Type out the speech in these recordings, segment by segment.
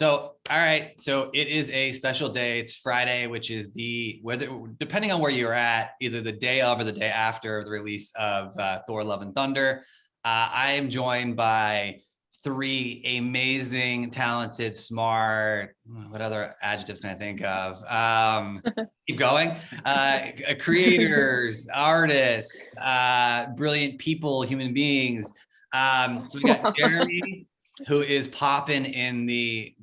All right. So it is a special day. It's Friday, which is depending on where you're at, either the day of or the day after the release of Thor Love and Thunder. I am joined by three amazing, talented, smart, what other adjectives can I think of? Keep going. Creators, artists, brilliant people, human beings. So we got Jeremy, who is popping in the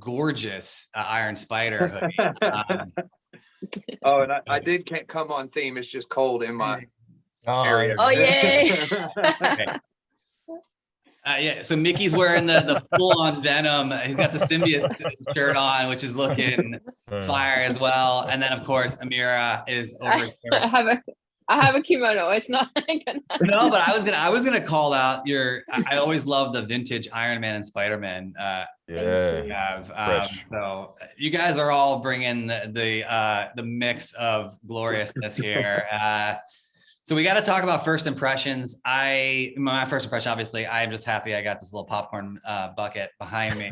gorgeous Iron Spider hoodie. And I can't come on theme. It's just cold in my area. Oh, yay. Yeah, so Mickey's wearing the full-on Venom. He's got the symbiote shirt on, which is looking fire as well. And then, of course, Amira is over here. I have a kimono. It's not No, but I was gonna call out I always love the vintage Iron Man and Spider-Man. So you guys are all bringing the mix of gloriousness here. So we got to talk about first impressions. My first impression, obviously, I'm just happy I got this little popcorn bucket behind me.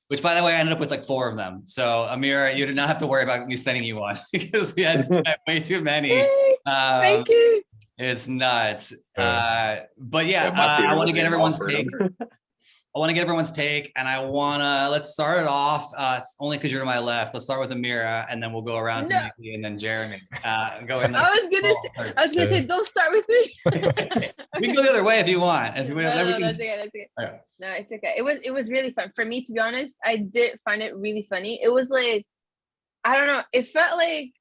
Which, by the way, I ended up with like 4 of them. So, Amira, you did not have to worry about me sending you one because we had way too many. Thank you. It's nuts. But yeah, I want to get everyone's take. And let's start it off only because you're to my left. Let's start with Amira, and then we'll go around to Nikki and then Jeremy. I was gonna say, don't start with me. We can go the other way if you want. That's okay. Okay. No, it's okay. It was really fun for me, to be honest. I did find it really funny. It was like, I don't know. It felt like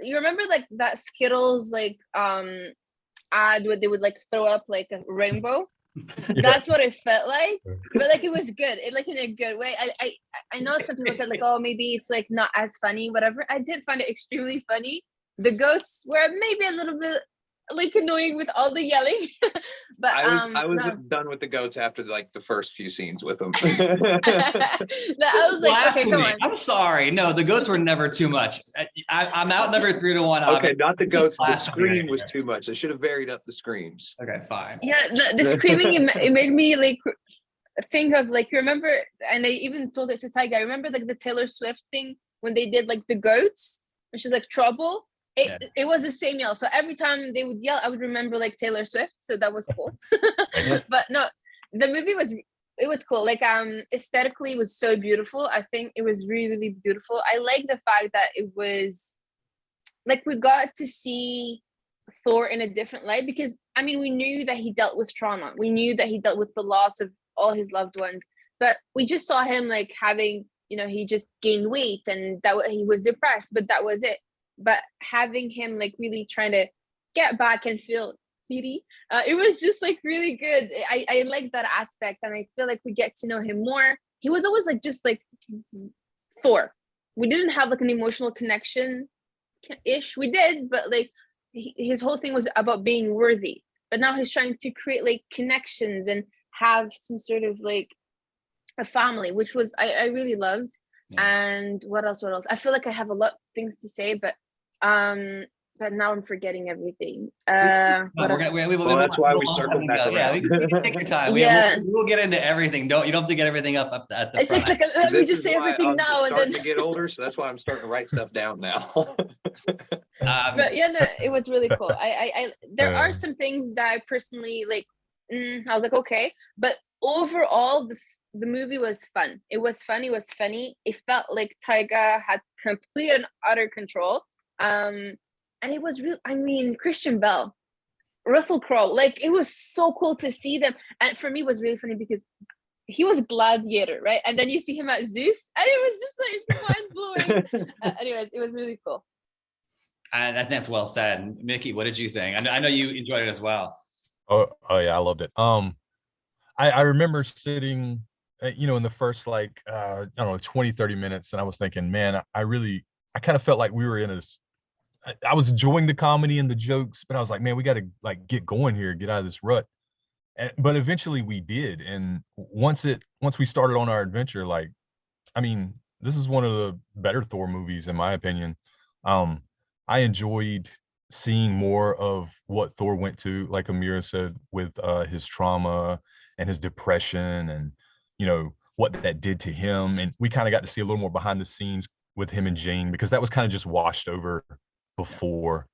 you remember like that Skittles like ad where they would like throw up like a rainbow. Yeah. That's what it felt like, but like it was good. It like in a good way. I know some people said like, oh, maybe it's like not as funny, whatever. I did find it extremely funny. The goats were maybe a little bit like annoying with all the yelling, but I was done with the goats after like the first few scenes with them. I was like, okay, come on. I'm sorry. No, the goats were never too much. I'm outnumbered 3-1. Okay, not the goats. The scream was too much. They should have varied up the screams. Okay, fine. Yeah, the screaming it made me like think of like, you remember, and I even told it to Tyga. I remember like the Taylor Swift thing when they did like the goats, and she's like trouble. It was the same yell. So every time they would yell, I would remember like Taylor Swift. So that was cool. But no, the movie was cool. Like aesthetically it was so beautiful. I think it was really, really beautiful. I like the fact that it was like we got to see Thor in a different light, because I mean, we knew that he dealt with trauma. We knew that he dealt with the loss of all his loved ones, but we just saw him like having, he just gained weight and that he was depressed, but that was it. But having him like really trying to get back and feel giddy, it was just like really good. I like that aspect, and I feel like we get to know him more. He was always like just like Thor. We didn't have like an emotional connection ish. We did, but like his whole thing was about being worthy. But now he's trying to create like connections and have some sort of like a family, which was I really loved. Yeah. And what else? I feel like I have a lot of things to say, but now I'm forgetting everything. That's why we circled back around. Yeah, we can take your time. We'll get into everying. You don't have to get everything up at the front. Like let me just say everything now, and then to get older, so that's why I'm starting to write stuff down now. But yeah, no, it was really cool. There are some things that I personally like. I was like, okay, but overall, the movie was fun. It was fun. It was funny. It felt like Tyga had complete and utter control. And it was real. I mean, Christian Bale, Russell Crowe, like it was so cool to see them. And for me, it was really funny because he was Gladiator, right? And then you see him at Zeus, and it was just like mind blowing. Anyways, it was really cool. I think that's well said. Mickey, what did you think? I know you enjoyed it as well. Oh yeah, I loved it. I remember sitting, in the first like, I don't know, 20, 30 minutes. And I was thinking, man, I kind of felt like we were I was enjoying the comedy and the jokes, but I was like, man, we got to like get going here, get out of this rut. But eventually we did. And once we started on our adventure, like, I mean, this is one of the better Thor movies, in my opinion. I enjoyed seeing more of what Thor went to, like Amira said, with his trauma and his depression, and what that did to him. And we kind of got to see a little more behind the scenes with him and Jane, because that was kind of just washed over before.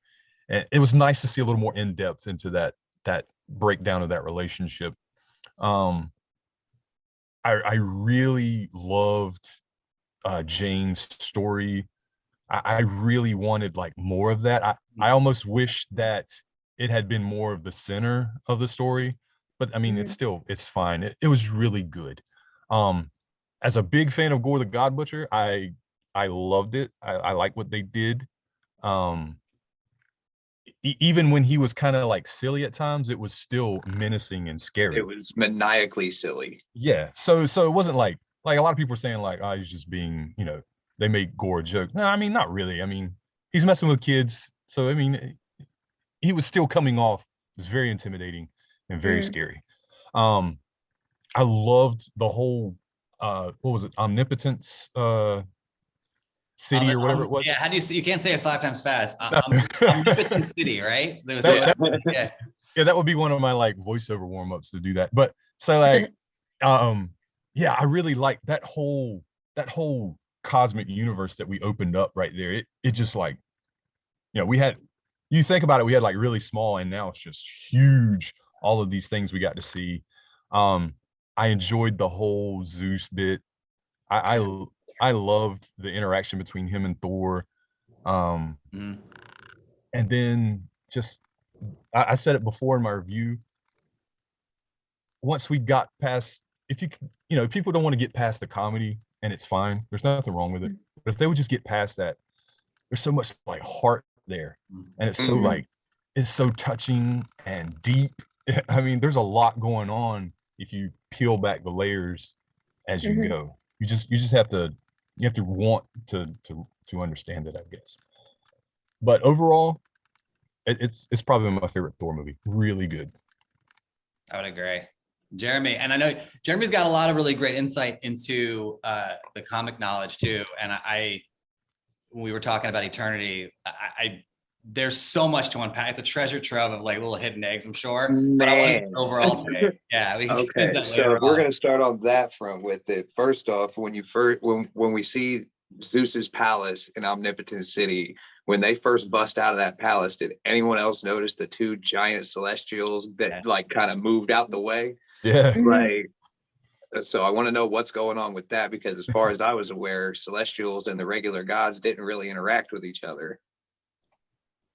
And it was nice to see a little more in depth into that breakdown of that relationship. I really loved Jane's story. I really wanted like more of that. I almost wish that it had been more of the center of the story, but I mean, it's fine. It was really good. As a big fan of Gore the God Butcher, I loved it. I like what they did. Even when he was kind of like silly at times, it was still menacing and scary. It was maniacally silly. Yeah. So it wasn't like a lot of people are saying like, oh, he's just being, they make Gore a joke. No, I mean, not really. I mean, he's messing with kids. So, I mean, he was still coming off as very intimidating and very scary. I loved the whole, what was it? Omnipotence city or whatever it was. Yeah. How do you say, you can't say it 5 times fast. Omnipotence city, right? There was yeah, that would be one of my like voiceover warm-ups to do that. But so like, yeah, I really like that whole cosmic universe that we opened up right there. It just like, we had, you think about it, we had like really small, and now it's just huge. All of these things we got to see. I enjoyed the whole Zeus bit. I loved the interaction between him and Thor. And then just, I said it before in my review, once we got past, if people don't want to get past the comedy, and it's fine, there's nothing wrong with it, but if they would just get past that, there's so much like heart there, and it's so like, it's so touching and deep. I mean, there's a lot going on if you peel back the layers as you go. You just have to want to understand it, I guess. But overall, it's probably my favorite Thor movie. Really good. I would agree. Jeremy, and I know Jeremy's got a lot of really great insight into the comic knowledge too. And when we were talking about Eternity, there's so much to unpack. It's a treasure trove of like little hidden eggs, I'm sure. But I want to overall today. Yeah. We can Okay, so we're going to start on that front with it. First off, when we see Zeus's palace in Omnipotence City, when they first bust out of that palace, did anyone else notice the 2 giant celestials that like kind of moved out the way? Yeah. Like, so I want to know what's going on with that, because as far as I was aware, celestials and the regular gods didn't really interact with each other.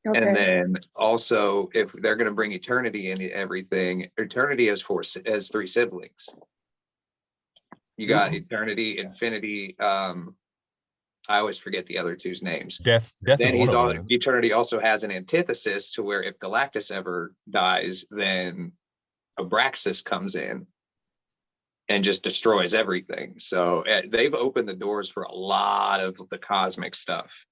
Okay. And then also, if they're going to bring Eternity into everything, Eternity has 3 siblings. You got Eternity, Infinity. I always forget the other 2's names. Death. Then Eternity also has an antithesis to where if Galactus ever dies, then Abraxas comes in and just destroys everything. So they've opened the doors for a lot of the cosmic stuff.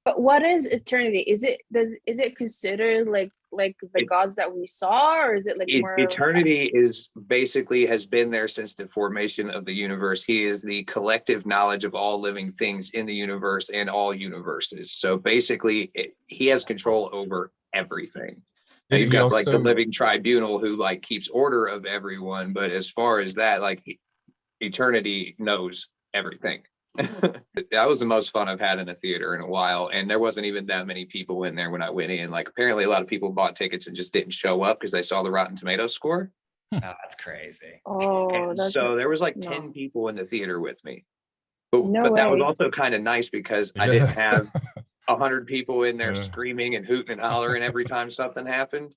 But what is Eternity? Is it considered like the gods that we saw, or is it like more Eternity is basically has been there since the formation of the universe. He is the collective knowledge of all living things in the universe and all universes. So basically he has control over everything. Now you've got like the living tribunal who like keeps order of everyone, but as far as that, like Eternity knows everything. That was the most fun I've had in a theater in a while, and there wasn't even that many people in there when I went in. Like apparently a lot of people bought tickets and just didn't show up because they saw the Rotten Tomatoes score. Oh, that's crazy. Oh, so there was like 10 people in the theater with me, but that was also kind of nice because I didn't have 100 people in there screaming and hooting and hollering every time something happened.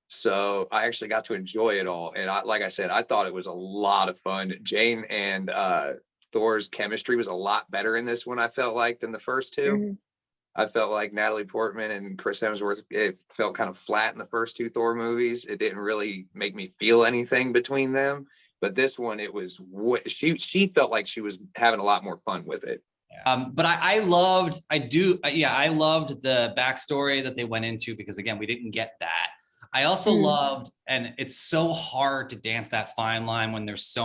So I actually got to enjoy it all, and like I said, I thought it was a lot of fun. Jane and Thor's chemistry was a lot better in this one, I felt like, than the first 2. I felt like Natalie Portman and Chris Hemsworth, it felt kind of flat in the first 2 Thor movies. It didn't really make me feel anything between them. But this one, it was, she felt like she was having a lot more fun with it. But I loved the backstory that they went into, because again, we didn't get that. I also loved, and it's so hard to dance that fine line when there's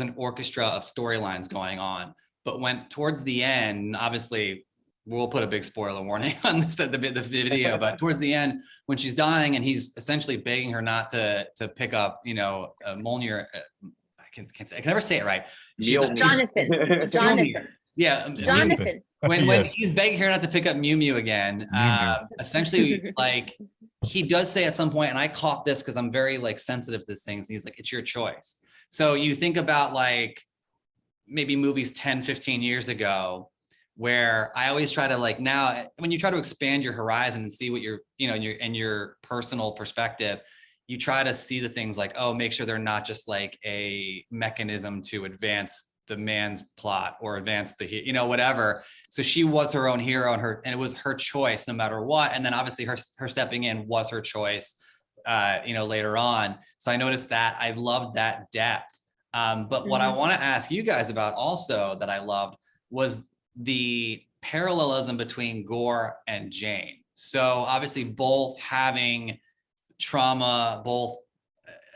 an orchestra of storylines going on. But when towards the end, obviously we'll put a big spoiler warning on this, the video, but towards the end, when she's dying and he's essentially begging her not to pick up, Mjolnir, I I can never say it right. Jonathan. Jonathan. Yeah, Jonathan. When he's begging her not to pick up Mew Mew again, essentially, like, he does say at some point, and I caught this because I'm very like sensitive to these things. He's like, it's your choice. So you think about like maybe movies 10, 15 years ago, where I always try to like, now when you try to expand your horizon and see what your personal perspective, you try to see the things like, oh, make sure they're not just like a mechanism to advance the man's plot or advance the, whatever. So she was her own hero, and it was her choice no matter what. And then obviously her stepping in was her choice, later on. So I noticed that. I loved that depth. But what I want to ask you guys about also that I loved was the parallelism between Gore and Jane. So obviously both having trauma, both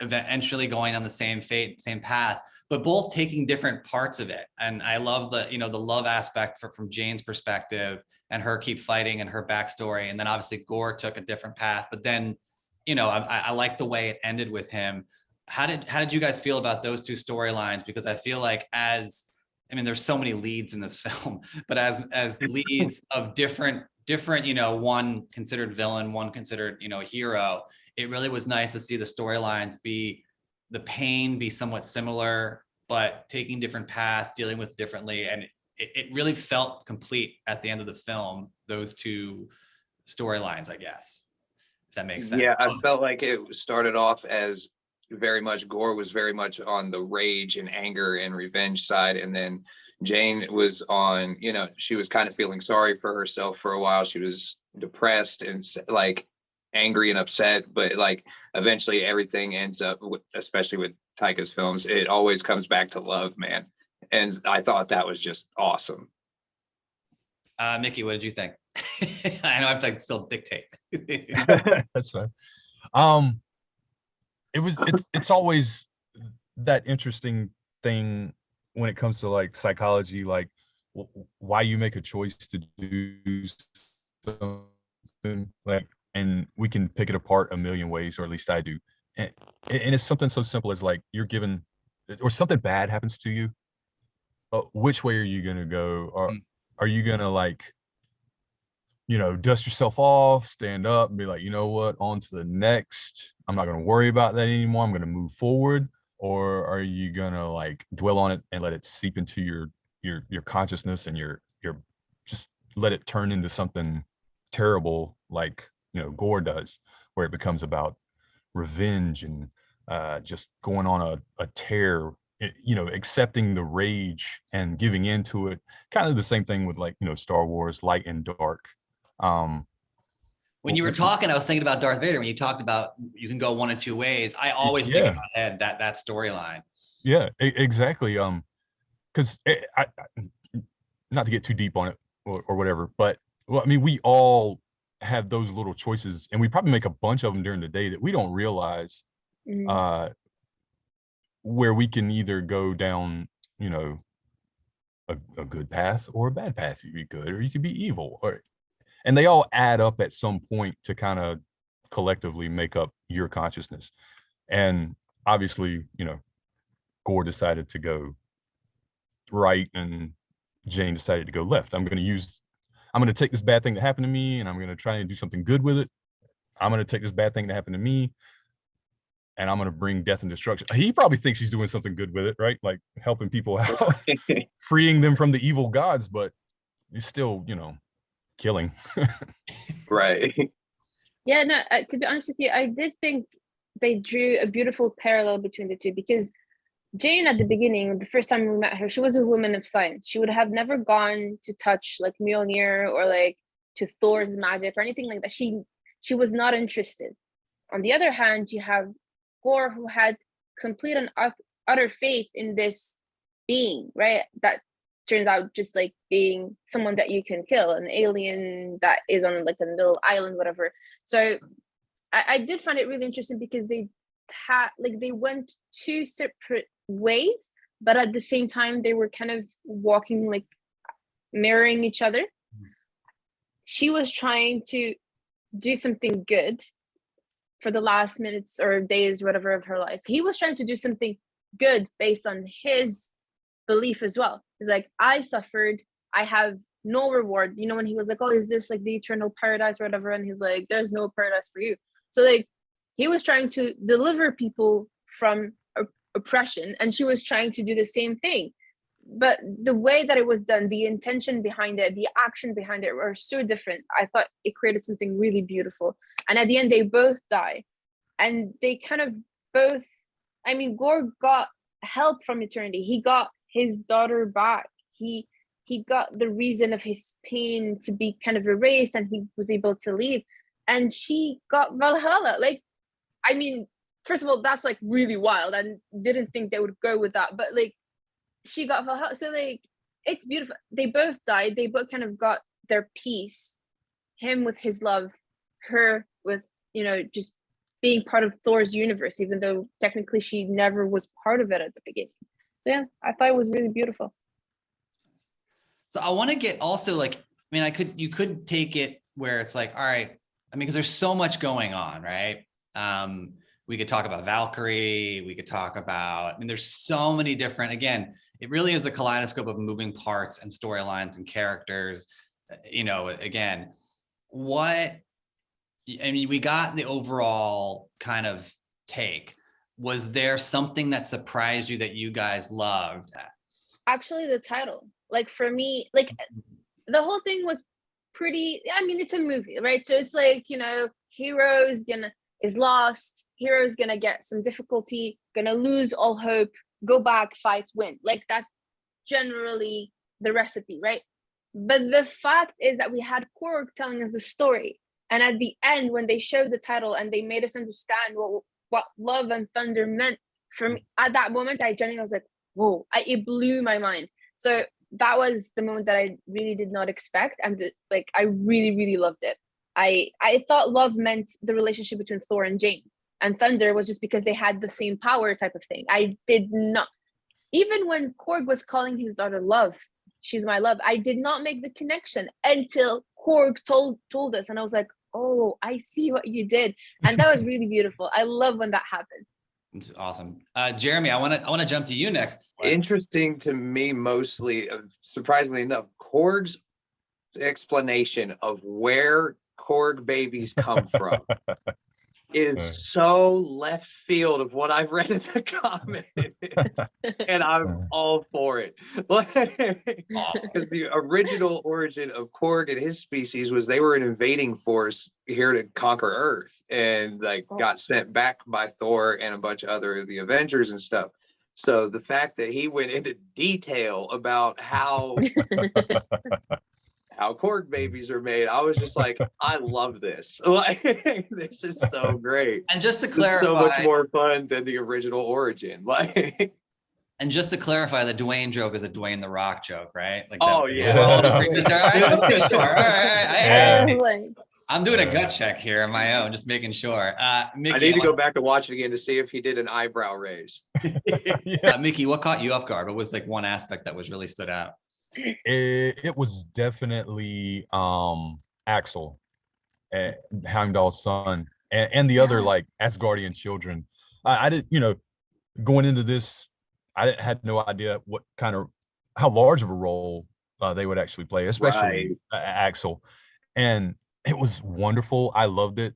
eventually going on the same fate, same path, but both taking different parts of it. And I love the love aspect from Jane's perspective and her keep fighting and her backstory. And then obviously Gore took a different path, but then, I like the way it ended with him. How did you guys feel about those two storylines? Because I feel like there's so many leads in this film, but as leads of different, one considered villain, one considered, hero, it really was nice to see the storylines be somewhat similar, but taking different paths, dealing with differently. And it really felt complete at the end of the film, those two storylines, I guess, if that makes sense. Yeah, I felt like it started off as very much Gore was very much on the rage and anger and revenge side. And then Jane was on, she was kind of feeling sorry for herself for a while. She was depressed and like angry and upset, but like eventually everything ends up, especially with Taika's films, it always comes back to love, man. And I thought that was just awesome. Mickey, what did you think? I know I have to still dictate. That's fine. It's always that interesting thing when it comes to like psychology, like why you make a choice to do something, like, and we can pick it apart a million ways, or at least I do. And it's something so simple as like you're given, or something bad happens to you. Which way are you gonna go? Or are you gonna like, dust yourself off, stand up and be like, you know what, on to the next. I'm not going to worry about that anymore. I'm going to move forward. Or are you going to like dwell on it and let it seep into your consciousness and your just let it turn into something terrible, like, Gore does, where it becomes about revenge and just going on a tear, accepting the rage and giving into it. Kind of the same thing with like, Star Wars, light and dark. When you were talking, I was thinking about Darth Vader. When you talked about you can go one of two ways, I always think in my head that storyline. Yeah, exactly. Because I not to get too deep on it or whatever, but we all have those little choices, and we probably make a bunch of them during the day that we don't realize, where we can either go down, a good path or a bad path. You could be good or you could be evil, and they all add up at some point to kind of collectively make up your consciousness. And obviously, Gore decided to go right and Jane decided to go left. I'm going to take this bad thing that happened to me and I'm going to try and do something good with it. I'm going to take this bad thing that happened to me and I'm going to bring death and destruction. He probably thinks he's doing something good with it, right? Like helping people out, freeing them from the evil gods, but he's still, killing. Right. Yeah, no, to be honest with you, I did think they drew a beautiful parallel between the two, because Jane at the beginning, the first time we met her, she was a woman of science. She would have never gone to touch like Mjolnir or like to Thor's magic or anything like that. She was not interested. On the other hand, you have Gore, who had complete and utter faith in this being, right? That turns out just like being someone that you can kill, an alien that is on like a little island, whatever. So I did find it really interesting because they went two separate ways, but at the same time they were kind of walking, like mirroring each other. She was trying to do something good for the last minutes or days, whatever, of her life. He was trying to do something good based on his belief as well. He's like, I suffered, I have no reward. You know, when he was like, oh, is this like the eternal paradise or whatever? And he's like, there's no paradise for you. So like, he was trying to deliver people from oppression, and she was trying to do the same thing. But the way that it was done, the intention behind it, the action behind it were so different. I thought it created something really beautiful. And at the end, they both die. And they kind of both, I mean, Gore got help from eternity. He got his daughter back. He got the reason of his pain to be kind of erased, and he was able to leave. And she got Valhalla. Like, I mean, first of all, that's like really wild. I didn't think they would go with that, but like, she got Valhalla. So like, it's beautiful. They both died. They both kind of got their peace. Him with his love, her with, you know, just being part of Thor's universe, even though technically she never was part of it at the beginning. So yeah, I thought it was really beautiful. So I want to get also like, I mean, you could take it where it's like, all right, I mean, because there's so much going on, right? We could talk about Valkyrie, we could talk about, I mean, there's so many different, again, it really is a kaleidoscope of moving parts and storylines and characters, you know, again, I mean, we got the overall kind of take. Was there something that surprised you that you guys loved? Actually, the title, like for me, like the whole thing was pretty, I mean, it's a movie, right? So it's like, you know, hero is lost, hero is gonna get some difficulty, gonna lose all hope, go back, fight, win. Like that's generally the recipe, right? But the fact is that we had Korg telling us the story. And at the end, when they showed the title and they made us understand what Love and Thunder meant, for me, at that moment, I genuinely was like, whoa, it blew my mind. So that was the moment that I really did not expect. And like, I really, really loved it. I thought love meant the relationship between Thor and Jane, and Thunder was just because they had the same power type of thing. I did not, even when Korg was calling his daughter Love, she's my love, I did not make the connection until Korg told us, and I was like, oh, I see what you did. And that was really beautiful. I love when that happened. It's awesome. Jeremy, I want to jump to you next. Interesting to me, mostly, surprisingly enough, Korg's explanation of where Korg babies come from is so left field of what I've read in the comics, and I'm all for it. Because the original origin of Korg and his species was they were an invading force here to conquer Earth, and like got sent back by Thor and a bunch of other the Avengers and stuff. So the fact that he went into detail about how Korg babies are made, I was just like, I love this. Like, this is so great. And just to clarify, so much more fun than the original origin. Like, and just to clarify, the Dwayne joke is a Dwayne the Rock joke, right? Like, oh yeah. I'm doing a gut check here on my own, just making sure. Mickey, I need to go back and watch it again to see if he did an eyebrow raise. Mickey, what caught you off guard? What was like one aspect that was really stood out? It was definitely Axel, Heimdall's son, and the other like Asgardian children. I did, you know, going into this, I had no idea how large of a role they would actually play, especially Axel. And it was wonderful. I loved it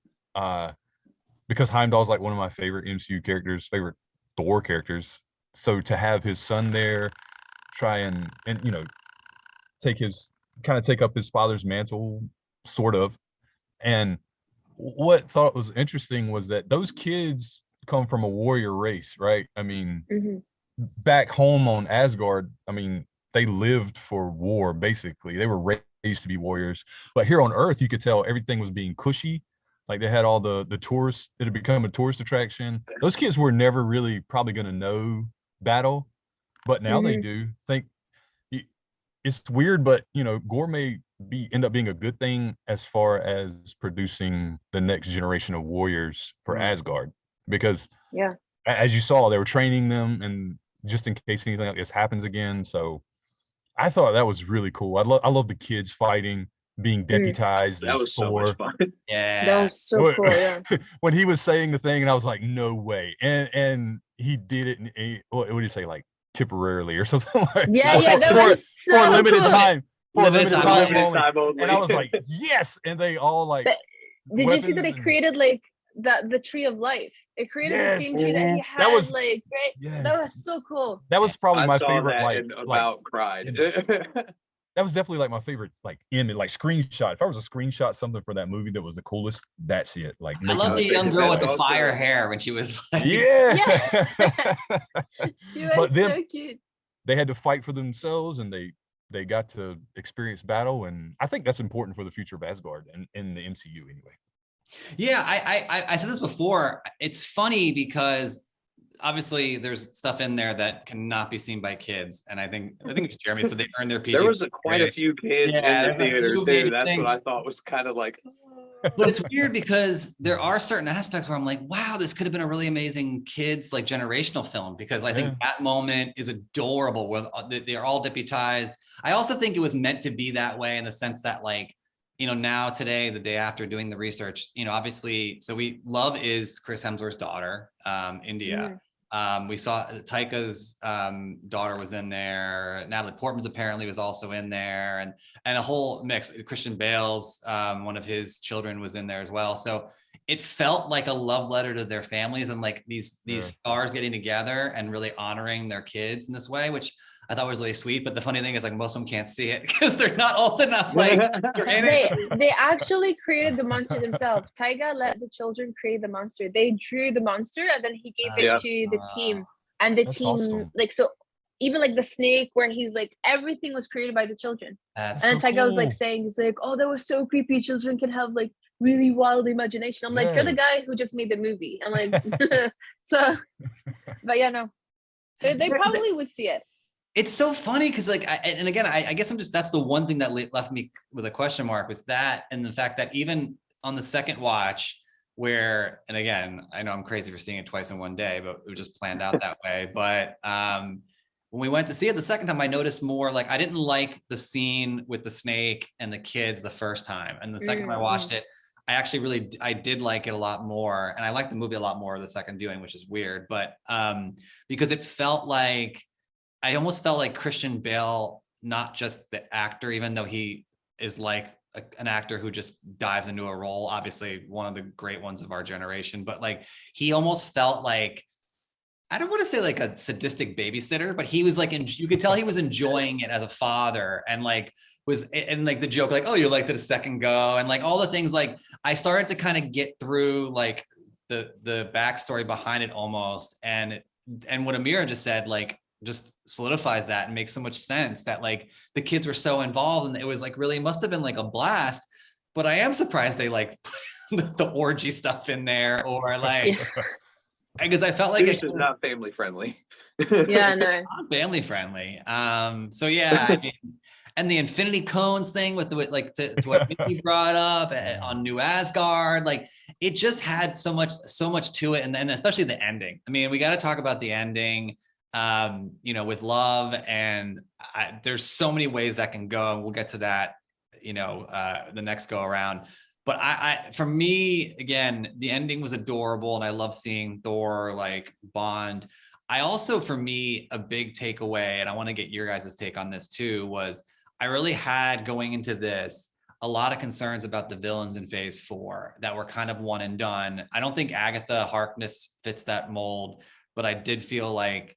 because Heimdall's like one of my favorite MCU characters, favorite Thor characters. So to have his son there, try and you know, take up his father's mantle, sort of. And what thought was interesting was that those kids come from a warrior race, right? I mean, back home on Asgard, I mean, they lived for war, basically. They were raised to be warriors. But here on Earth, you could tell everything was being cushy. Like they had all the tourists, it had become a tourist attraction. Those kids were never really probably going to know battle, but now they do. It's weird, but you know, Gore may end up being a good thing as far as producing the next generation of warriors for Asgard, because as you saw, they were training them, and just in case anything like this happens again. So I thought that was really cool. I love the kids fighting. being deputized That as was so much Thor. fun. That Yeah. was so cool. Yeah. When he was saying the thing, and I was like, no way. And he did it. And what did he say? Like temporarily or something like Yeah, that for, was so for a limited cool. time. For a Limited limited time time Limited only. time only. And I was like, yes. And they all like But did you see that weapons it and- created like the tree of life? It created the Yes. same tree that he had. That was- like, right? Yes. That was so cool. That was probably I my saw favorite, that like, and like about cried. that was definitely like my favorite, like image, like screenshot. If I was a screenshot something for that movie that was the coolest, that's it. Like, I love the Okay, young 'cause girl with that's the also- fire hair when she was like, yeah. She was But then so cute. they had to fight for themselves, and they got to experience battle, and I think that's important for the future of Asgard and in the MCU anyway. Yeah, I said this before. It's funny because obviously there's stuff in there that cannot be seen by kids, and I think Jeremy said they earned their PG. There was quite a few kids Yeah, in the there's a theater few too. maybe That's things. what I thought was kind of like. But it's weird because there are certain aspects where I'm like, wow, this could have been a really amazing kids like generational film, because I think that moment is adorable where they're all deputized. I also think it was meant to be that way in the sense that, like, you know, now today, the day after doing the research, you know, obviously, so Love is Chris Hemsworth's daughter, India. We saw Taika's daughter was in there. Natalie Portman's apparently was also in there, and a whole mix. Christian Bale's one of his children was in there as well. So it felt like a love letter to their families, and like these stars getting together and really honoring their kids in this way, which I thought was really sweet. But the funny thing is, like, most of them can't see it because they're not old enough. Like, they actually created the monster themselves. Taiga let the children create the monster. They drew the monster and then he gave it to the team. And the team, awesome. like, so even like the snake where he's like, everything was created by the children. That's and then Taiga was like cool. saying, he's like, oh, that was so creepy. Children can have like really wild imagination. I'm like, you're the guy who just made the movie. I'm like, so, but yeah, no. So they probably would see it. It's so funny because, like, and again, I guess that's the one thing that left me with a question mark, was that, and the fact that even on the second watch, where, and again, I know I'm crazy for seeing it twice in one day, but it was just planned out that way. But when we went to see it the second time, I noticed more, like, I didn't like the scene with the snake and the kids the first time, and the second time I watched it, I actually I did like it a lot more, and I liked the movie a lot more the second viewing, which is weird, but because it felt like, I almost felt like Christian Bale, not just the actor, even though he is like an actor who just dives into a role, obviously one of the great ones of our generation, but like, he almost felt like, I don't want to say like a sadistic babysitter, but he was like, you could tell he was enjoying it as a father, and like and like the joke, like, oh, you liked it a second go, and like all the things, like I started to kind of get through like the backstory behind it almost, and what Amira just said, like, just solidifies that and makes so much sense, that like the kids were so involved, and it was like really must have been like a blast. But I am surprised they like the orgy stuff in there, or like, because I felt like this is not family friendly. Yeah, no, not family friendly. So yeah, I mean, and the Infinity Cones thing with like to what Mickey brought up on New Asgard, like it just had so much to it, and especially the ending. I mean, we got to talk about the ending. You know, with Love, and there's so many ways that can go, and we'll get to that, you know, the next go around. But for me, again, the ending was adorable, and I love seeing Thor like bond. I also, for me, a big takeaway, and I want to get your guys' take on this too, was I really had, going into this, a lot of concerns about the villains in Phase 4 that were kind of one and done. I don't think Agatha Harkness fits that mold, but I did feel like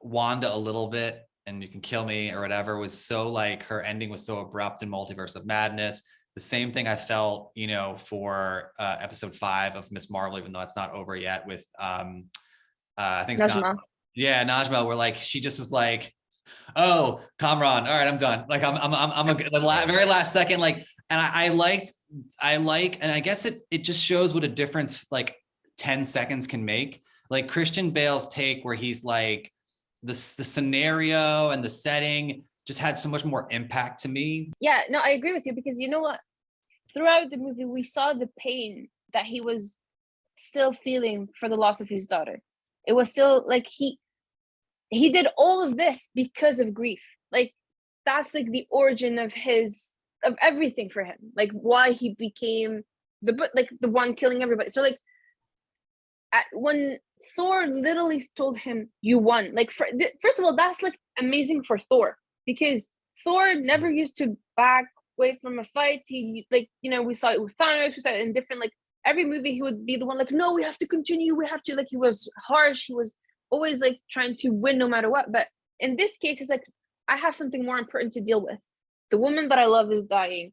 Wanda a little bit, and you can kill me or whatever, was so like, her ending was so abrupt in Multiverse of Madness. The same thing I felt, you know, for episode 5 of Miss Marvel, even though it's not over yet, with I think it's Najma. Najma, where like she just was like, oh, Kamran, all right, I'm done. Like the very last second, like, and I like, and I guess it just shows what a difference like 10 seconds can make. Like Christian Bale's take, where he's like, the scenario and the setting just had so much more impact to me. Yeah, no, I agree with you, because you know what? Throughout the movie, we saw the pain that he was still feeling for the loss of his daughter. It was still like he did all of this because of grief. Like that's like the origin of his of everything for him, like why he became the one killing everybody. So like when Thor literally told him, "You won," like first of all, that's like amazing for Thor, because Thor never used to back away from a fight. He like, you know, we saw it with Thanos, we saw it in different, like every movie he would be the one like, no, we have to continue, we have to, like he was harsh, he was always like trying to win no matter what. But in this case, it's like, I have something more important to deal with. The woman that I love is dying.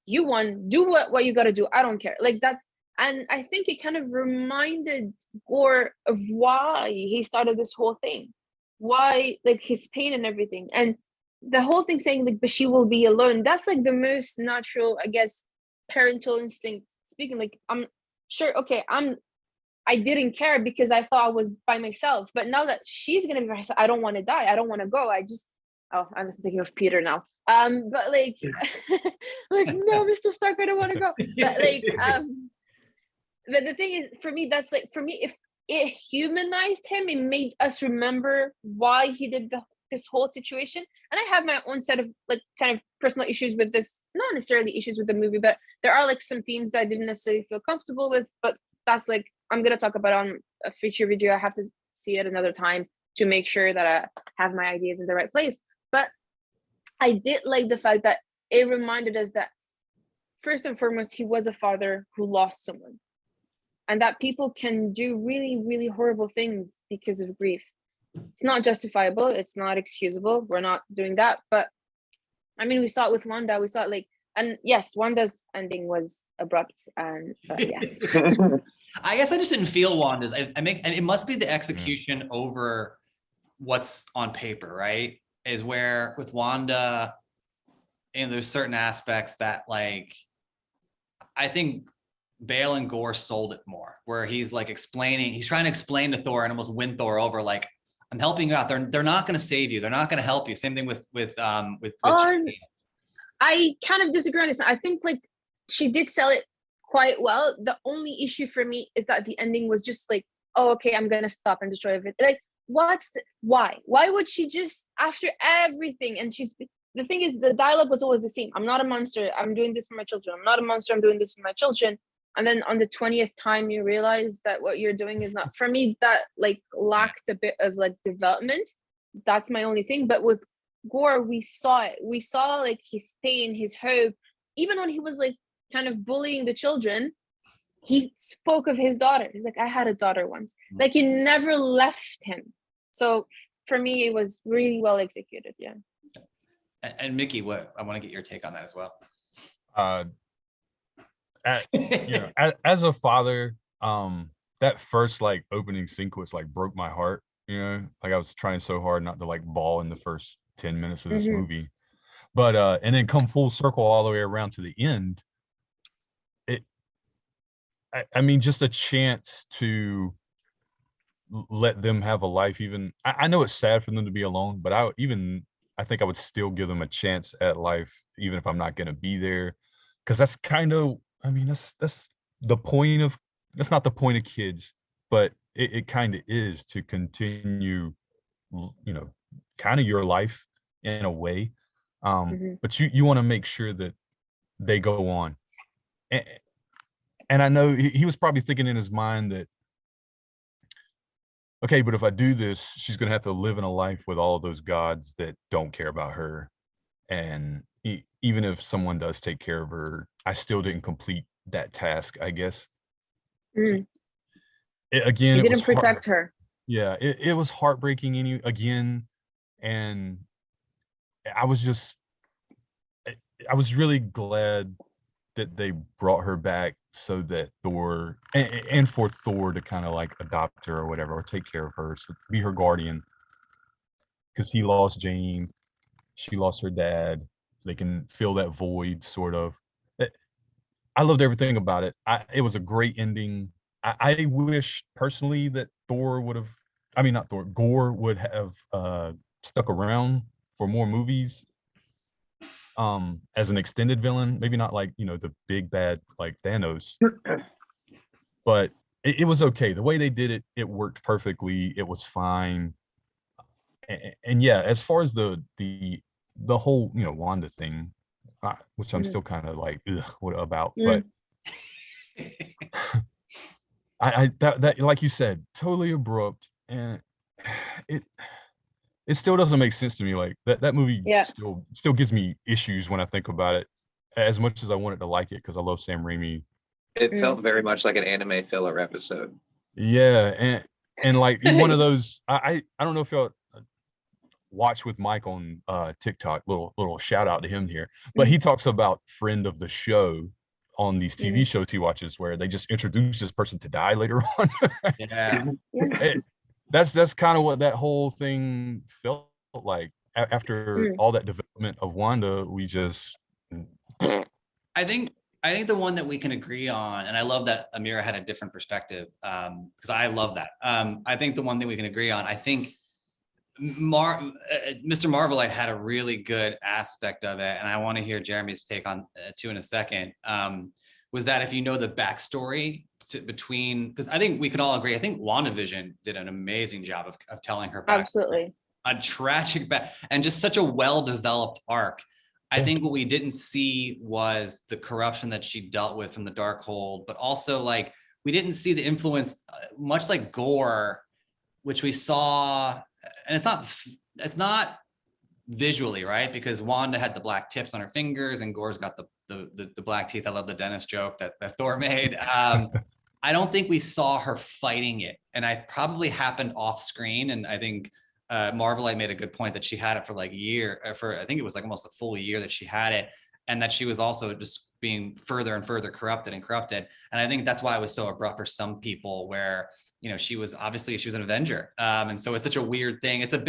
You won, do what you got to do, I don't care. Like that's, and I think it kind of reminded Gore of why he started this whole thing, why, like his pain and everything. And the whole thing saying like, but she will be alone, that's like the most natural, I guess, parental instinct speaking. Like, I'm sure, okay, I didn't care because I thought I was by myself, but now that she's gonna be by herself, I don't want to die, I don't want to go, I'm thinking of Peter now. But like like, no, Mr. Stark, I don't want to go. But like but the thing is, for me, that's like, for me, if it humanized him, it made us remember why he did this whole situation. And I have my own set of like kind of personal issues with this, not necessarily issues with the movie, but there are like some themes that I didn't necessarily feel comfortable with. But that's like, I'm gonna talk about on a future video. I have to see it another time to make sure that I have my ideas in the right place. But I did like the fact that it reminded us that first and foremost, he was a father who lost someone, and that people can do really, really horrible things because of grief. It's not justifiable, it's not excusable, we're not doing that. But I mean, we saw it with Wanda, we saw it like, and yes, Wanda's ending was abrupt, and yeah. I guess I just didn't feel Wanda's. And it must be the execution over what's on paper, right? Is where with Wanda, and there's certain aspects that like, I think Bale and Gore sold it more, where he's like he's trying to explain to Thor and almost win Thor over, like, I'm helping you out. They're not going to save you. They're not going to help you. Same thing with I kind of disagree on this. I think like she did sell it quite well. The only issue for me is that the ending was just like, oh, okay, I'm gonna stop and destroy everything. Like, why would she just, after everything? And the thing is, the dialogue was always the same. I'm not a monster, I'm doing this for my children. I'm not a monster, I'm doing this for my children. And then on the 20th time you realize that what you're doing is not, for me, that like lacked a bit of like development. That's my only thing. But with Gore, we saw it. We saw like his pain, his hope. Even when he was like kind of bullying the children, he spoke of his daughter. He's like, I had a daughter once. Like, he never left him. So for me, it was really well executed. Yeah. And Mickey, I want to get your take on that as well. As a father, that first like opening sequence like broke my heart. You know, like I was trying so hard not to like bawl in the first 10 minutes of this movie, but and then come full circle all the way around to the end. I mean, just a chance to let them have a life. Even I know it's sad for them to be alone, but I think I would still give them a chance at life, even if I'm not going to be there, because that's kind of, I mean, that's the point of, that's not the point of kids, but it kind of is, to continue, you know, kind of your life in a way. But you want to make sure that they go on. And I know he was probably thinking in his mind that, okay, but if I do this, she's going to have to live in a life with all of those gods that don't care about her. And even if someone does take care of her, I still didn't complete that task, I guess. Again, it didn't was protect her. Yeah, it was heartbreaking in you again. And I was really glad that they brought her back, so that Thor and for Thor to kind of like adopt her or whatever, or take care of her, so be her guardian, because he lost Jane, she lost her dad. They can fill that void, sort of. I loved everything about it. It was a great ending. I wish personally that Gore would have stuck around for more movies. As an extended villain, maybe not like, you know, the big bad like Thanos, but it was okay. The way they did it, it worked perfectly. It was fine. And yeah, as far as the whole, you know, Wanda thing, which I'm still kind of like, ugh, what about? Mm. But that like you said, totally abrupt, and it still doesn't make sense to me. Like that movie still gives me issues when I think about it, as much as I wanted to like it because I love Sam Raimi. It felt very much like an anime filler episode. Yeah, and like in one of those, I don't know if y'all watch with Mike on TikTok. Little shout out to him here, but he talks about friend of the show on these TV shows he watches, where they just introduce this person to die later on. Yeah. That's kind of what that whole thing felt like. After all that development of Wanda, we just I think the one that we can agree on, and I love that Amira had a different perspective, because I love that. I think the one thing we can agree on, I think Mr. Marvelite had a really good aspect of it, and I want to hear Jeremy's take on too in a second. Was that if you know the backstory between, because I think we can all agree, I think WandaVision did an amazing job of telling her backstory. Absolutely. A tragic and just such a well-developed arc. I think what we didn't see was the corruption that she dealt with from the Darkhold, but also like we didn't see the influence, much like Gore, which we saw, and it's not visually, right? Because Wanda had the black tips on her fingers and Gore's got the black teeth. I love the dentist joke that Thor made. I don't think we saw her fighting it, and I probably happened off screen, and I think Marvelite made a good point that she had it for like a year, I think it was like almost a full year that she had it, and that she was also just being further and further corrupted. And I think that's why it was so abrupt for some people, where, you know, she was an Avenger. And so it's such a weird thing. It's a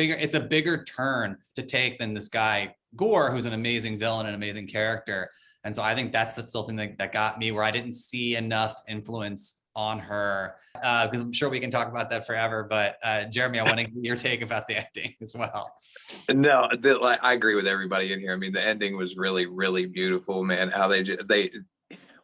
bigger turn to take than this guy, Gore, who's an amazing villain, an amazing character. And so I think that's the still thing that got me, where I didn't see enough influence on her, because I'm sure we can talk about that forever. But Jeremy, I want to get your take about the ending as well. No, I agree with everybody in here. I mean, the ending was really, really beautiful, man. How they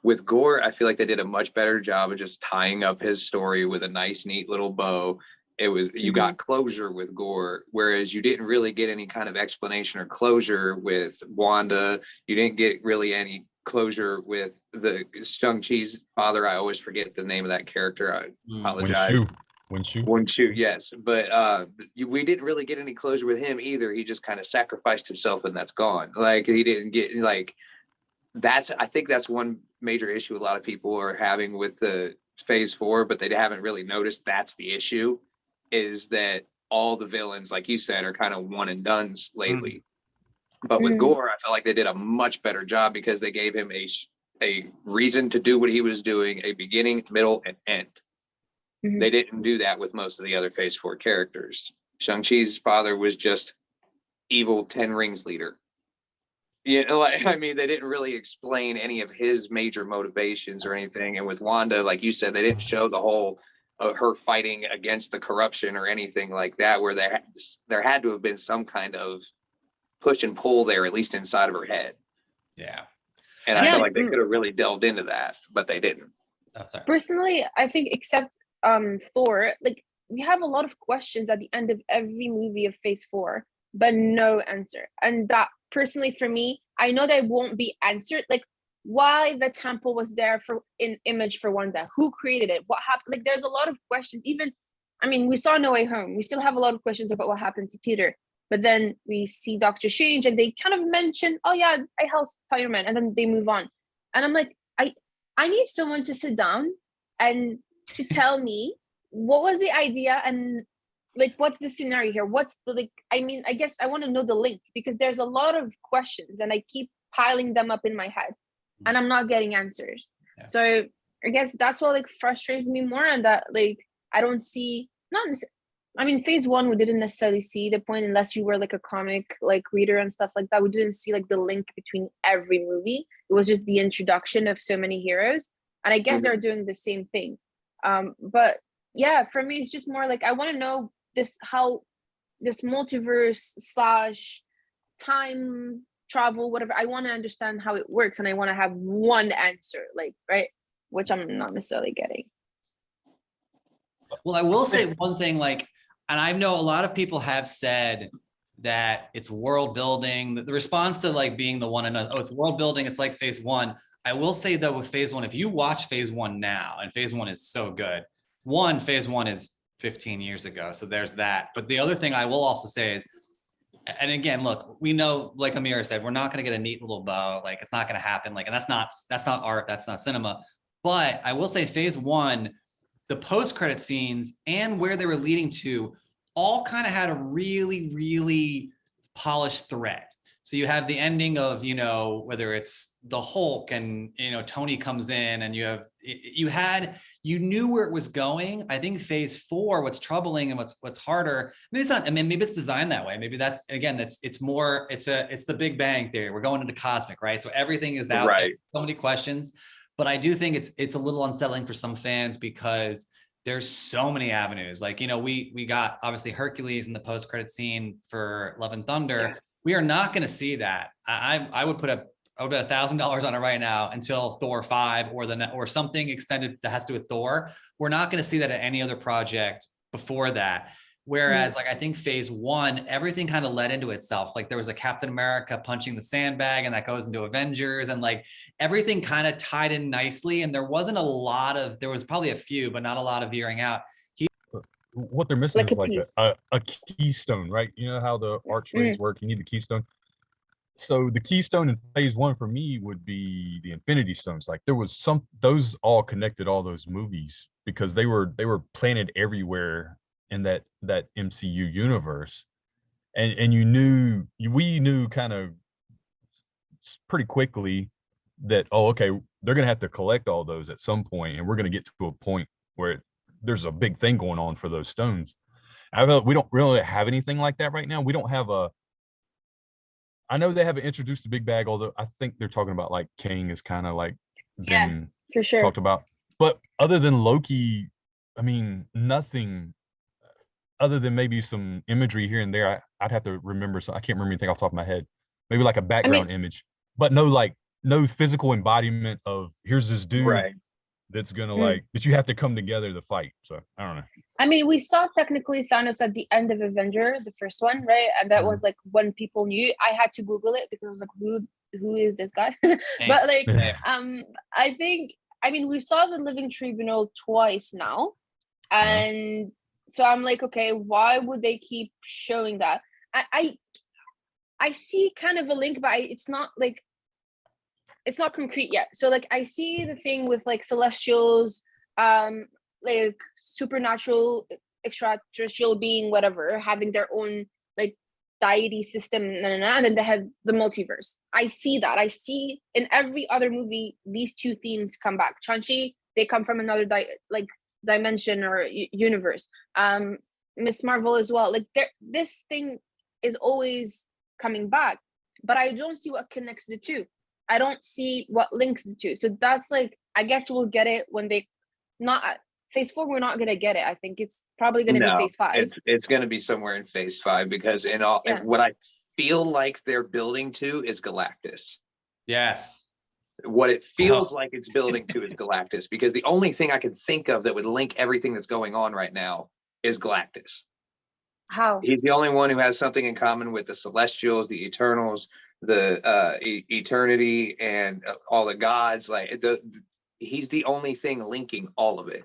with Gore, I feel like they did a much better job of just tying up his story with a nice, neat little bow. It was, you got closure with Gore, whereas you didn't really get any kind of explanation or closure with Wanda. You didn't get really any closure with the Shang-Chi's father. I always forget the name of that character. I apologize. Winshu, yes. But we didn't really get any closure with him either. He just kind of sacrificed himself and that's gone. Like, he didn't get, like, I think that's one major issue a lot of people are having with the phase 4, but they haven't really noticed that's the issue, is that all the villains, like you said, are kind of one and dones lately. But with Gore, I felt like they did a much better job because they gave him a reason to do what he was doing, a beginning, middle, and end. They didn't do that with most of the other phase 4 characters. Shang-Chi's father was just evil 10 Rings leader. You know, like, I mean, they didn't really explain any of his major motivations or anything. And with Wanda, like you said, they didn't show the whole of her fighting against the corruption or anything like that, where there had to have been some kind of push and pull there, at least inside of her head. Yeah. And I feel like they could have really delved into that, but they didn't. Oh, sorry. Personally, I think except Thor, like, we have a lot of questions at the end of every movie of phase 4, but no answer. And that, personally, for me, I know that it won't be answered. Like, why the temple was there for in image for Wanda, who created it, what happened? Like, there's a lot of questions. Even, I mean, we saw No Way Home, we still have a lot of questions about what happened to Peter. But then we see Doctor Strange and they kind of mention, oh yeah, I helped Spider-Man, and then they move on. And I'm like, I need someone to sit down and to tell me what was the idea, and like, what's the scenario here? What's the, like, I mean, I guess I want to know the link, because there's a lot of questions and I keep piling them up in my head and I'm not getting answers. Yeah. So I guess that's what like frustrates me more, and that like I don't see, I mean, phase 1, we didn't necessarily see the point, unless you were like a comic like reader and stuff like that. We didn't see like the link between every movie. It was just the introduction of so many heroes, and I guess they're doing the same thing. But yeah, for me, it's just more like I want to know how this multiverse / time travel, whatever. I want to understand how it works, and I want to have one answer, like, right, which I'm not necessarily getting. Well, I will say one thing, like, and I know a lot of people have said that it's world building. The response to like being the one another, oh, it's world building, it's like phase one. I will say though, with phase one, if you watch phase one now, and phase one is so good, phase one is 15 years ago. So there's that. But the other thing I will also say is, and again, look, we know, like Amira said, we're not going to get a neat little bow. Like, it's not going to happen. Like, and that's not art. That's not cinema. But I will say phase one, the post-credit scenes and where they were leading to all kind of had a really, really polished thread. So you have the ending of, you know, whether it's the Hulk and, you know, Tony comes in, and you knew where it was going. I think phase four, what's troubling and what's harder, maybe it's not, I mean, maybe it's designed that way. Maybe that's, again, it's the Big Bang Theory. We're going into cosmic, right? So everything is out there, so many questions. But I do think it's a little unsettling for some fans because there's so many avenues. Like, you know, we got obviously Hercules in the post-credit scene for Love and Thunder. Yes. We are not going to see that. I would put $1,000 on it right now until Thor 5 or something extended that has to do with Thor. We're not going to see that at any other project before that. Whereas, like, I think phase one, everything kind of led into itself. Like, there was a Captain America punching the sandbag, and that goes into Avengers, and like everything kind of tied in nicely. And there wasn't there was probably a few, but not a lot of veering out. What they're missing is like a keystone, right? You know how the archways work. You need the keystone. So the keystone in phase one for me would be the Infinity Stones. Like, there was those all connected all those movies because they were planted everywhere in that MCU universe, and we knew kind of pretty quickly that, oh, okay, they're gonna have to collect all those at some point, and we're gonna get to a point where there's a big thing going on for those stones. We don't really have anything like that right now. We don't have I know they haven't introduced the big bag, although I think they're talking about like King is kind of like been for sure talked about. But other than Loki, I mean, nothing other than maybe some imagery here and there. I'd have to remember. So I can't remember anything off the top of my head. Maybe like a background image, but no physical embodiment of here's this dude that's gonna that you have to come together to fight. So I don't know. I mean, we saw technically Thanos at the end of Avenger, the first one, right? And that was like when people knew. I had to Google it because I was like, who is this guy? But like, I think, I mean, we saw the Living Tribunal twice now, and so I'm like, okay, why would they keep showing that? I see kind of a link, but it's not concrete yet. So like, I see the thing with like Celestials, like supernatural, extraterrestrial being, whatever, having their own like deity system, and then they have the multiverse. I see that. I see in every other movie these two themes come back. Shang-Chi, they come from another dimension or universe. Miss Marvel as well. Like, this thing is always coming back, but I don't see what connects the two. I don't see what links the two. So that's like, I guess we'll get it when they not. Phase 4, we're not going to get it. I think it's probably going to be phase 5. It's going to be somewhere in phase 5 because what I feel like they're building to is Galactus. Yes. What it feels like it's building to is Galactus, because the only thing I can think of that would link everything that's going on right now is Galactus. How? He's the only one who has something in common with the Celestials, the Eternals, the Eternity, and all the gods. Like, he's the only thing linking all of it.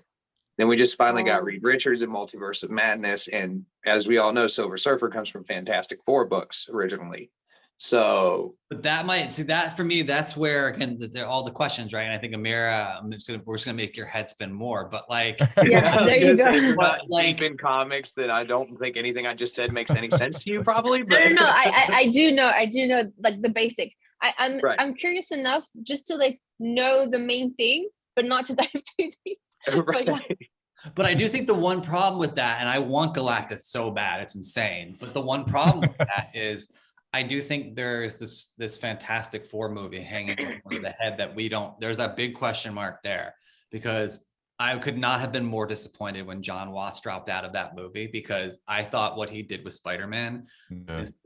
Then we just finally got Reed Richards in Multiverse of Madness. And as we all know, Silver Surfer comes from Fantastic Four books originally. So, but that might see that for me, that's where, again, they're all the questions, right? And I think Amira, we're just gonna make your head spin more, but like, there you go. But like, in comics that I don't think anything I just said makes any sense to you, probably. But no, I do know like the basics. I'm curious enough just to like know the main thing, but not to dive too deep. But I do think the one problem with that, and I want Galactus so bad, it's insane. But the one problem with that is, I do think there's this Fantastic Four movie hanging over the head that there's that big question mark there, because I could not have been more disappointed when John Watts dropped out of that movie, because I thought what he did with Spider-Man,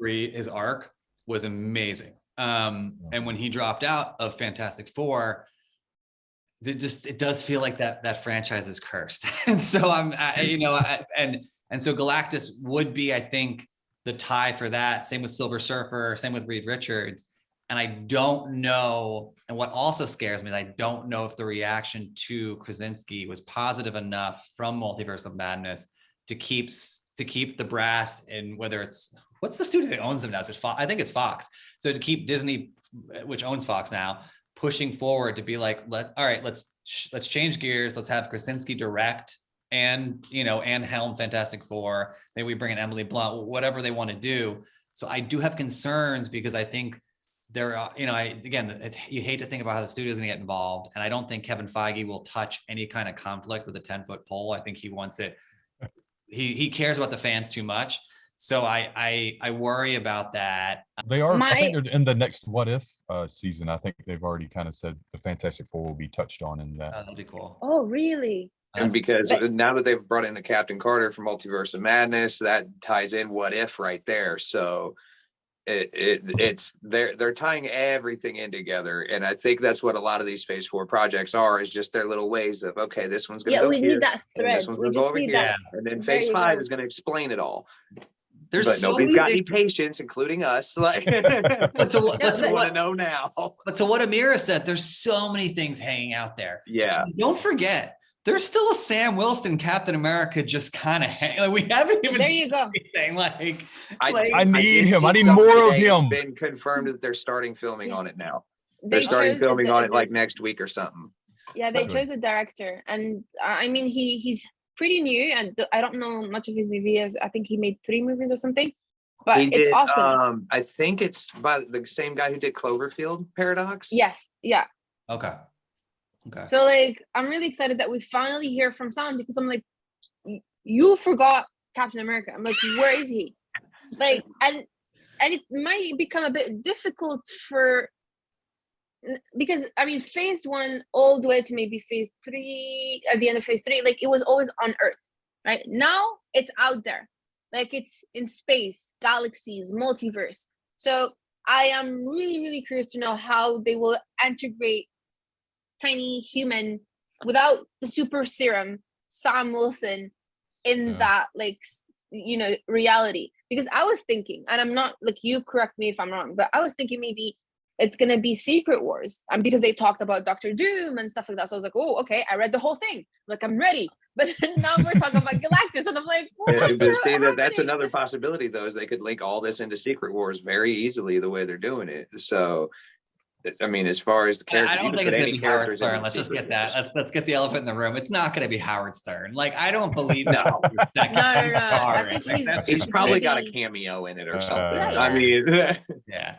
his arc was amazing. And when he dropped out of Fantastic Four, it does feel like that franchise is cursed. And so and so Galactus would be, I think, the tie for that. Same with Silver Surfer, same with Reed Richards. And I don't know, and what also scares me is I don't know if the reaction to Krasinski was positive enough from Multiverse of Madness to keep the brass in, whether it's, what's the studio that owns them now? Is it Fox? I think it's Fox. So to keep Disney, which owns Fox now, pushing forward to be like, let's change gears. Let's have Krasinski direct and, you know, and helm Fantastic Four. Maybe we bring in Emily Blunt, whatever they want to do. So I do have concerns because I think there are, you know, you hate to think about how the studio is going to get involved. And I don't think Kevin Feige will touch any kind of conflict with a 10-foot pole. I think he wants it. He cares about the fans too much. So I worry about that. They are, I think they're in the next What If season. I think they've already kind of said the Fantastic Four will be touched on in that. That'd be cool. Oh, really? And because now that they've brought in the Captain Carter from Multiverse of Madness, that ties in What If right there. So it's they're tying everything in together, and I think that's what a lot of these Phase 4 projects are, is just their little ways of, okay, this one's gonna go we here, need that thread. this one's We gonna go just over need here, that. and then Phase 5 is gonna explain it all. There's But so nobody's got many any patience, including us. Like, but to want to know now. But to what Amira said, there's so many things hanging out there. Yeah. Don't forget, there's still a Sam Wilson Captain America just kind of like we haven't even There you go. anything. Like I need him. see I need something more of today. him. It's been confirmed that they're starting filming on it now. They They're starting chose the- filming on it the- like next week or something. Yeah, they Really? chose a director, and I mean he's pretty new, and I don't know much of his movies. I think he made 3 movies or something, but He it's did, awesome. I think it's by the same guy who did Cloverfield Paradox. Yes, yeah. okay. So like, I'm really excited that we finally hear from Sam, because I'm like, you forgot Captain America. I'm like, where is he? Like, and it might become a bit difficult because I mean, Phase 1 all the way to maybe Phase 3, at the end of Phase 3, like it was always on Earth, right? Now it's out there, like it's in space, galaxies, multiverse. So I am really, really curious to know how they will integrate tiny human without the super serum Sam Wilson in that, like, you know, reality. Because I was thinking, and I'm not, like, you correct me if I'm wrong, but I was thinking maybe it's gonna be Secret Wars, and because they talked about Doctor Doom and stuff like that, so I was like, oh, okay, I read the whole thing, like I'm ready. But now we're talking about Galactus, and I'm like, But see, that's another possibility, though, is they could link all this into Secret Wars very easily the way they're doing it. So I mean, as far as the characters, I don't think it's going to be Howard Stern. Let's just get that. Let's get the elephant in the room. It's not going to be Howard Stern. Like, I don't believe no. I think he's probably got a cameo in it or something. Yeah. I mean, yeah.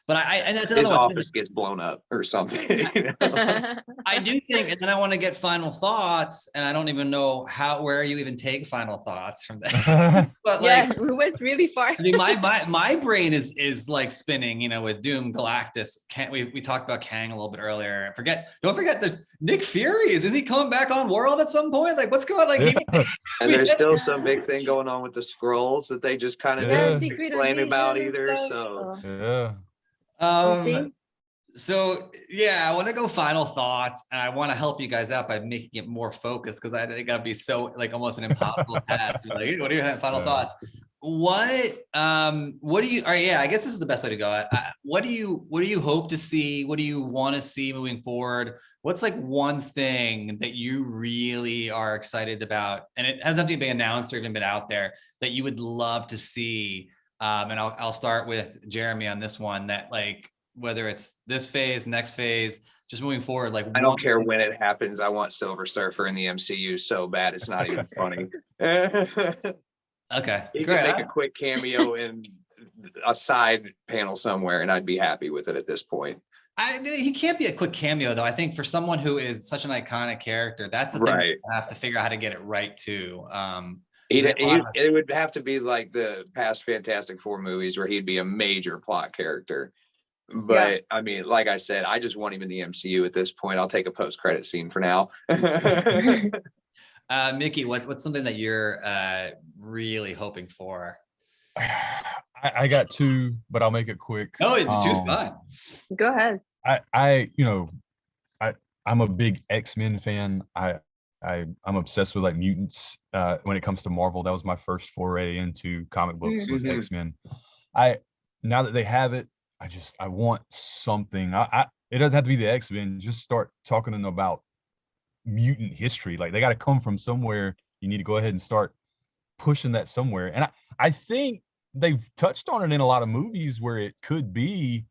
But and that's his another office gets blown up or something. You know? I do think, and then I want to get final thoughts, and I don't even know where you even take final thoughts from that. But like, yeah, we went really far. I mean, my brain is like spinning, you know, with Doom, Galactus. We talked about Kang a little bit earlier. Don't forget, there's Nick Fury. Isn't he coming back on World at some point? Like, what's going on? Like, and there's still some big thing going on with the scrolls that they just kind of didn't explain about either. So yeah. So yeah, I want to go final thoughts, and I want to help you guys out by making it more focused, because I think that'd be so, like, almost an impossible task. Like, hey, what are your final thoughts? What do you? I guess this is the best way to go. What do you hope to see? What do you want to see moving forward? What's like one thing that you really are excited about, and it has nothing to be announced or even been out there, that you would love to see? And I'll start with Jeremy on this one, that, like, whether it's this phase, next phase, just moving forward, like, I don't care when it happens. I want Silver Surfer in the MCU so bad it's not even funny. Okay, He great. could make a quick cameo in a side panel somewhere, and I'd be happy with it at this point. I mean, he can't be a quick cameo, though. I think for someone who is such an iconic character, that's the thing. Right. You have to figure out how to get it right too. It would have to be like the past Fantastic Four movies, where he'd be a major plot character. But I mean, like I said, I just want him in the MCU at this point. I'll take a post-credit scene for now. Mickey, what's something that you're really hoping for? I got 2, but I'll make it quick. No, two's fine. Go ahead. I'm a big X-Men fan. I'm obsessed with like mutants. When it comes to Marvel, that was my first foray into comic books was X-Men. Now that they have it, I want something. It doesn't have to be the X-Men. Just start talking to them about mutant history. Like they got to come from somewhere. You need to go ahead and start pushing that somewhere. And I think they've touched on it in a lot of movies where it could be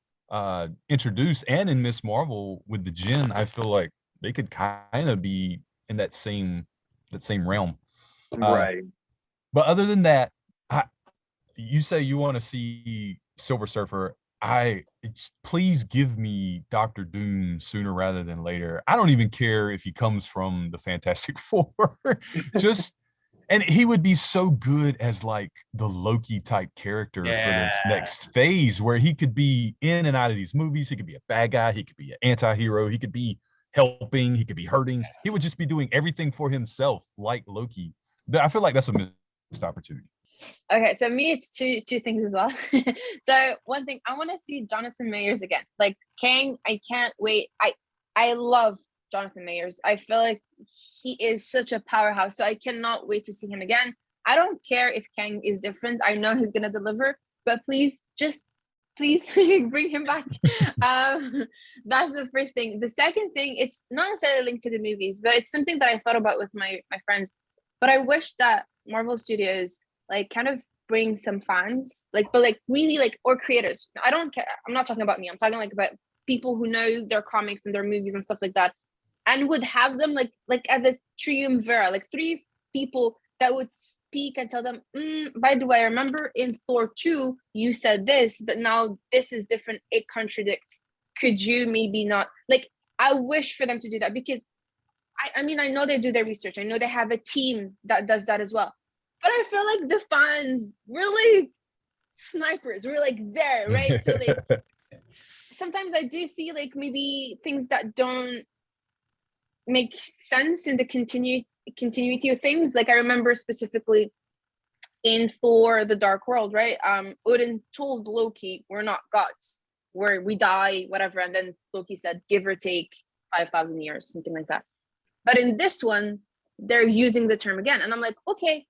introduced, and in Miss Marvel with the Jinn, I feel like they could kind of be in that same realm. Right. But other than that, you say you want to see Silver Surfer. Please give me Doctor Doom sooner rather than later. I don't even care if he comes from the Fantastic Four. And he would be so good as like the Loki type character for this next phase, where he could be in and out of these movies. He could be a bad guy. He could be an anti-hero. He could be helping. He could be hurting. He would just be doing everything for himself, like Loki. I feel like that's a missed opportunity. Okay, so me, it's two things as well. So one thing, I want to see Jonathan Majors again. Like Kang, I can't wait. I love Jonathan Majors. I feel like he is such a powerhouse. So I cannot wait to see him again. I don't care if Kang is different. I know he's gonna deliver, but please bring him back. That's the first thing. The second thing, it's not necessarily linked to the movies, but it's something that I thought about with my friends. But I wish that Marvel Studios like kind of bring some fans, but really or creators. I don't care. I'm not talking about me. I'm talking like about people who know their comics and their movies and stuff like that, and would have them like at the triumvirate, like 3 people that would speak and tell them, by the way, I remember in Thor 2, you said this, but now this is different. It contradicts. Could you maybe not? Like, I wish for them to do that, because I mean, I know they do their research. I know they have a team that does that as well. But I feel like the fans really snipers. We're like there, right? So like sometimes I do see like maybe things that don't make sense in the continuity of things. Like I remember specifically in Thor: The Dark World, right? Odin told Loki, "We're not gods. We die, whatever." And then Loki said, "Give or take 5,000 years," something like that. But in this one, they're using the term again, and I'm like, okay.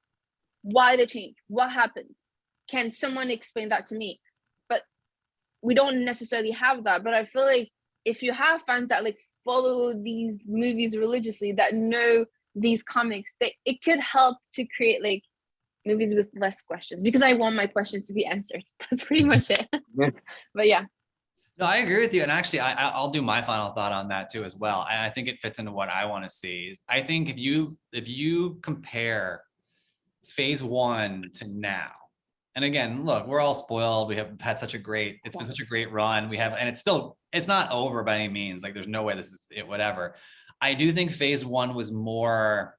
Why the change? What happened? Can someone explain that to me? But we don't necessarily have that. But I feel like if you have fans that like follow these movies religiously, that know these comics, it could help to create like movies with less questions, because I want my questions to be answered. That's pretty much it. But yeah. No, I agree with you. And actually, I'll do my final thought on that too as well. And I think it fits into what I want to see. I think if you compare phase 1 to now, and again, look, we're all spoiled. We have had it's been such a great run. And it's not over by any means. Like there's no way this is it, whatever. I do think phase 1 was more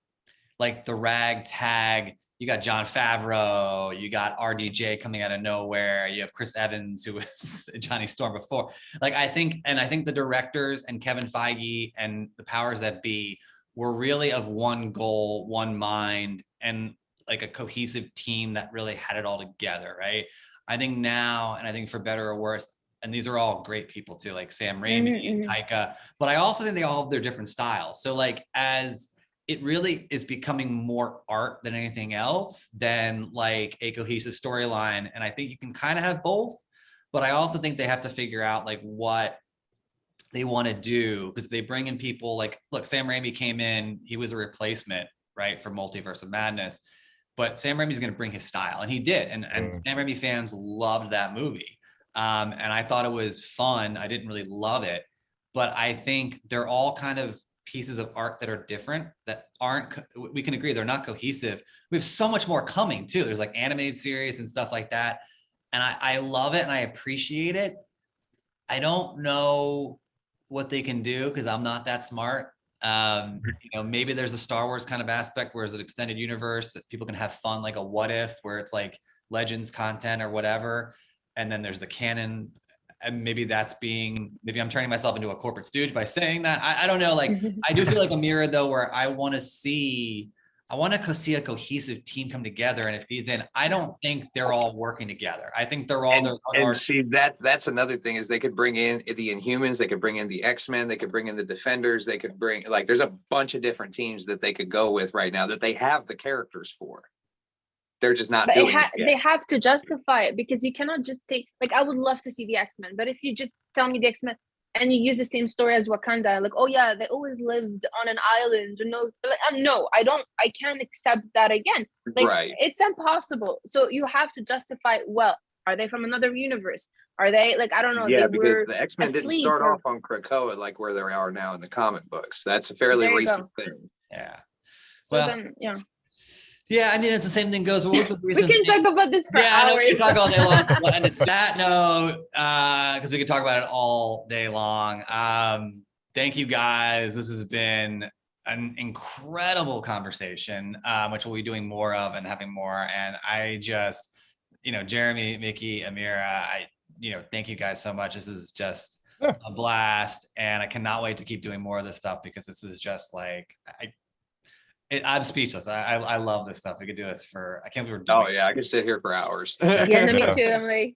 like the ragtag. You got Jon Favreau, you got RDJ coming out of nowhere. You have Chris Evans, who was Johnny Storm before. Like I think the directors and Kevin Feige and the powers that be were really of one goal, one mind, and like a cohesive team that really had it all together, right? I think now, and I think for better or worse, and these are all great people too, like Sam Raimi and Taika, but I also think they all have their different styles. So like as it really is becoming more art than anything else, than like a cohesive storyline. And I think you can kind of have both, but I also think they have to figure out like what they want to do, because they bring in people like, look, Sam Raimi came in, he was a replacement, right, for Multiverse of Madness, but Sam Raimi's going to bring his style, and he did. And Sam Raimi fans loved that movie. And I thought it was fun. I didn't really love it, but I think they're all kind of pieces of art that are different, that aren't, we can agree they're not cohesive. We have so much more coming too. There's like animated series and stuff like that. And I love it and I appreciate it. I don't know what they can do because I'm not that smart. Maybe there's a Star Wars kind of aspect where it's an extended universe that people can have fun, like a what if, where it's like Legends content or whatever. And then there's the canon. And maybe I'm turning myself into a corporate stooge by saying that. I don't know. Like, I do feel like a mirror though, where I want to see I want to see a cohesive team come together, and it feeds in. I don't think they're all working together. I think they're all and see that's another thing is they could bring in the Inhumans, they could bring in the X-Men, they could bring in the Defenders, they could bring like there's a bunch of different teams that they could go with right now that they have the characters for. They're just not doing it yet. They have to justify it, because you cannot just take, like, I would love to see the X-Men, but if you just tell me the X-Men and you use the same story as Wakanda, like, oh yeah, they always lived on an island, no, like, no, I can't accept that again. Like, Right. It's impossible. So you have to justify, well, are they from another universe? Are they, like, I don't know. Yeah, they because were the X-Men didn't start off on Krakoa like where they are now in the comic books. That's a fairly recent thing. Yeah. So well, then, yeah. Yeah, I mean, it's the same thing goes. What was the reason? We can talk about this for hours. I know we can talk all day long. And it's that note, because we can talk about it all day long. Thank you guys. This has been an incredible conversation, which we'll be doing more of and having more. And I just, Jeremy, Mickey, Amira, thank you guys so much. This is just a blast, and I cannot wait to keep doing more of this stuff, because this is just like I'm speechless. I love this stuff. We could do this for, I can't believe we're doing yeah, I could sit here for hours. Yeah, no, me too. I'm like,